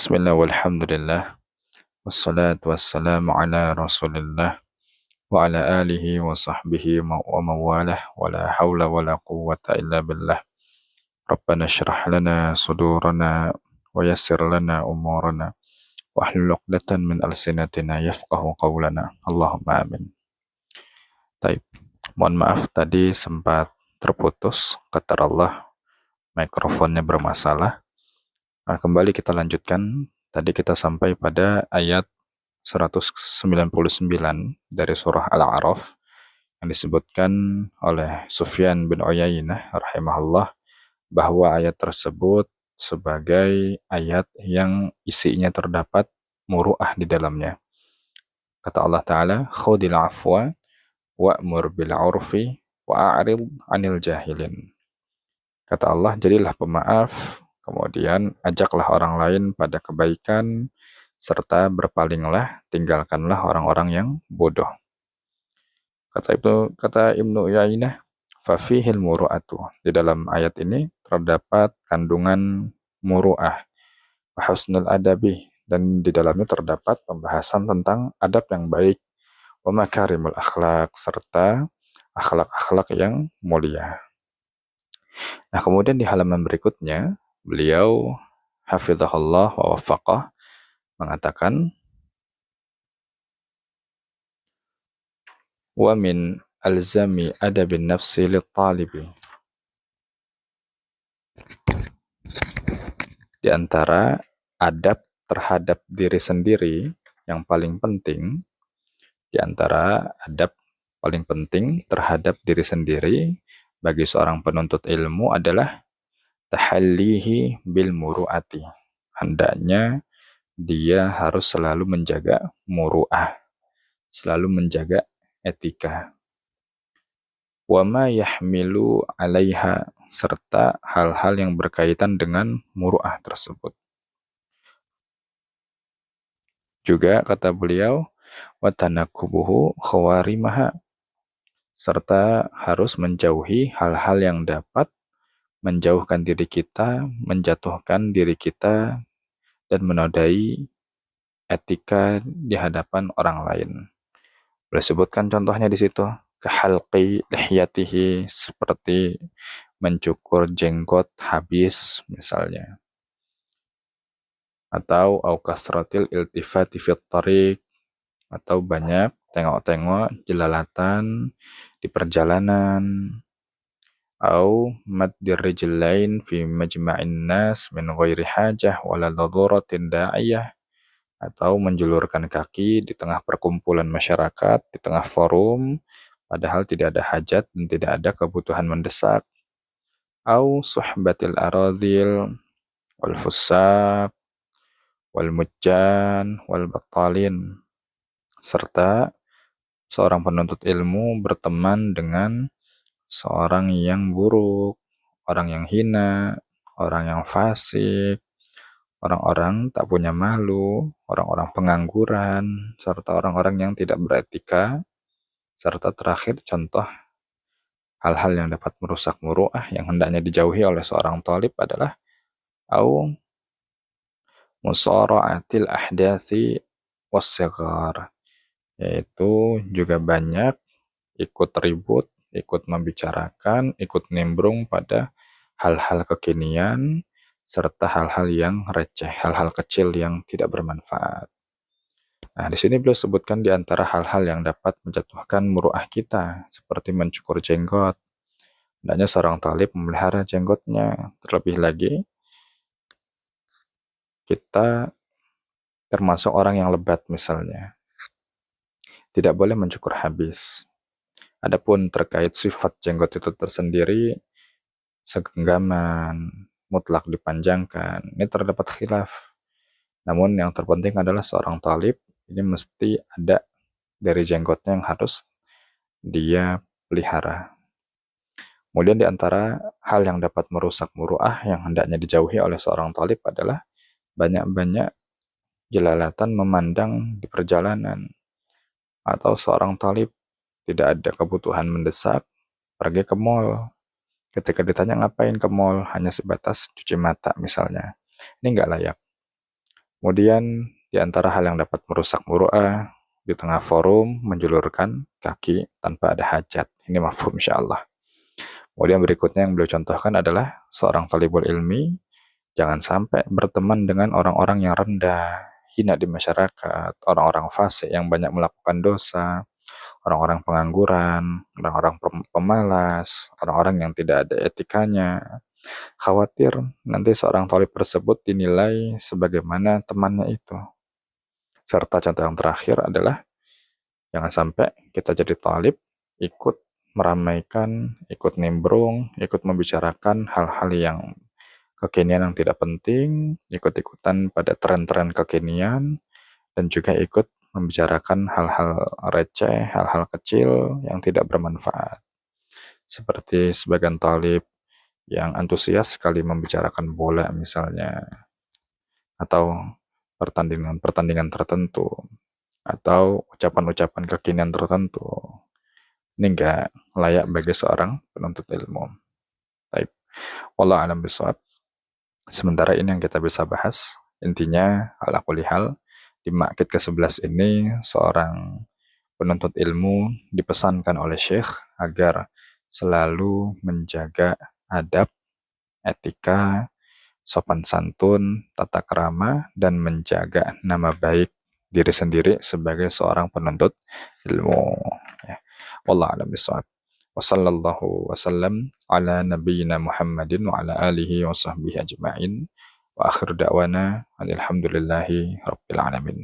Bismillah walhamdulillah wassalatu wassalamu ala rasulillah wa ala alihi wa sahbihi wa mawalah wa la hawla wa la quwwata illa billah. Rabbana syrah lana sudurana wa yassir lana umurana wa hlul 'uqdatan min alsinatina yafqahu qawlana. Allahumma amin. Taib. Mohon maaf tadi sempat terputus, kata Allah mikrofonnya bermasalah. Nah, kembali kita lanjutkan. Tadi kita sampai pada ayat 199 dari surah Al-A'raf yang disebutkan oleh Sufyan bin Uyainah rahimahullah bahwa ayat tersebut sebagai ayat yang isinya terdapat muru'ah di dalamnya. Kata Allah Ta'ala, khudil afwa wa'mur bil 'urfi wa'arid 'anil jahilin. Kata Allah, jadilah pemaaf, kemudian ajaklah orang lain pada kebaikan, serta berpalinglah, tinggalkanlah orang-orang yang bodoh. Kata Ibnu Uyainah, fafihil muru'atu. Di dalam ayat ini terdapat kandungan muru'ah, wa husnul adabi, dan di dalamnya terdapat pembahasan tentang adab yang baik, wa makarimul akhlak, serta akhlak-akhlak yang mulia. Nah, kemudian di halaman berikutnya, beliau hafizahullah wa waffaqah mengatakan, wa min alzami adabin nafsi lit-talibi. Di antara adab terhadap diri sendiri yang paling penting, di antara adab paling penting terhadap diri sendiri bagi seorang penuntut ilmu adalah tahallihi bil muru'ati. Hendaknya dia harus selalu menjaga muru'ah, selalu menjaga etika. Wa ma yahmilu 'alaiha, serta hal-hal yang berkaitan dengan muru'ah tersebut. Juga kata beliau, wa tanakubuhu khawarimaha, serta harus menjauhi hal-hal yang dapat menjauhkan diri kita, menjatuhkan diri kita, dan menodai etika di hadapan orang lain. Boleh sebutkan contohnya di situ, kahalqi lihyatihi, seperti mencukur jenggot habis misalnya, atau au kasratil iltifati fit tariq, atau banyak tengok-tengok jelalatan di perjalanan, au maddir rijlain fi majma'in nas min ghairi hajah wala daruratin da'iyah, atau menjulurkan kaki di tengah perkumpulan masyarakat, di tengah forum, padahal tidak ada hajat dan tidak ada kebutuhan mendesak. Au suhbatil aradhil wal fusaq wal mujjan wal battalin, serta seorang penuntut ilmu berteman dengan seorang yang buruk, orang yang hina, orang yang fasik, orang-orang tak punya malu, orang-orang pengangguran, serta orang-orang yang tidak beretika, serta terakhir contoh hal-hal yang dapat merusak muru'ah yang hendaknya dijauhi oleh seorang thalib adalah au musara'atil ahdathi was-sighar, yaitu juga banyak ikut ribut, ikut membicarakan, ikut nimbrung pada hal-hal kekinian, serta hal-hal yang receh, hal-hal kecil yang tidak bermanfaat. Nah, di sini beliau sebutkan di antara hal-hal yang dapat menjatuhkan muru'ah kita, seperti mencukur jenggot. Hendaknya seorang thalib memelihara jenggotnya. Terlebih lagi, kita termasuk orang yang lebat misalnya, tidak boleh mencukur habis. Adapun terkait sifat jenggot itu tersendiri, segenggaman, mutlak dipanjangkan, ini terdapat khilaf. Namun yang terpenting adalah seorang thalib ini mesti ada dari jenggotnya yang harus dia pelihara. Kemudian di antara hal yang dapat merusak muru'ah yang hendaknya dijauhi oleh seorang thalib adalah banyak-banyak jelalatan memandang di perjalanan. Atau seorang thalib tidak ada kebutuhan mendesak, pergi ke mall. Ketika ditanya ngapain ke mall, hanya sebatas cuci mata misalnya. Ini nggak layak. Kemudian di antara hal yang dapat merusak muru'ah di tengah forum menjulurkan kaki tanpa ada hajat. Ini mafhum insyaallah. Kemudian berikutnya yang beliau contohkan adalah seorang talibul ilmi jangan sampai berteman dengan orang-orang yang rendah, hina di masyarakat, orang-orang fasik yang banyak melakukan dosa, orang-orang pengangguran, orang-orang pemalas, orang-orang yang tidak ada etikanya. Khawatir nanti seorang talib tersebut dinilai sebagaimana temannya itu. Serta contoh yang terakhir adalah jangan sampai kita jadi talib ikut meramaikan, ikut nimbrung, ikut membicarakan hal-hal yang kekinian yang tidak penting, ikut-ikutan pada tren-tren kekinian, dan juga ikut membicarakan hal-hal receh, hal-hal kecil yang tidak bermanfaat. Seperti sebagian talib yang antusias sekali membicarakan bola misalnya, atau pertandingan-pertandingan tertentu, atau ucapan-ucapan kekinian tertentu. Ini enggak layak bagi seorang penuntut ilmu. Baik. Wallahu a'lam bishawab. Sementara ini yang kita bisa bahas, intinya ala kulli hal, di makkit ke-11 ini seorang penuntut ilmu dipesankan oleh Syekh agar selalu menjaga adab, etika, sopan santun, tata krama, dan menjaga nama baik diri sendiri sebagai seorang penuntut ilmu. Ya. Wallahu a'lam bishawab. Wassallallahu wasallam ala nabiyyina Muhammadin wa ala alihi wa sahbihi ajma'in. Wa akhir da'wana alhamdulillahi rabbil alamin.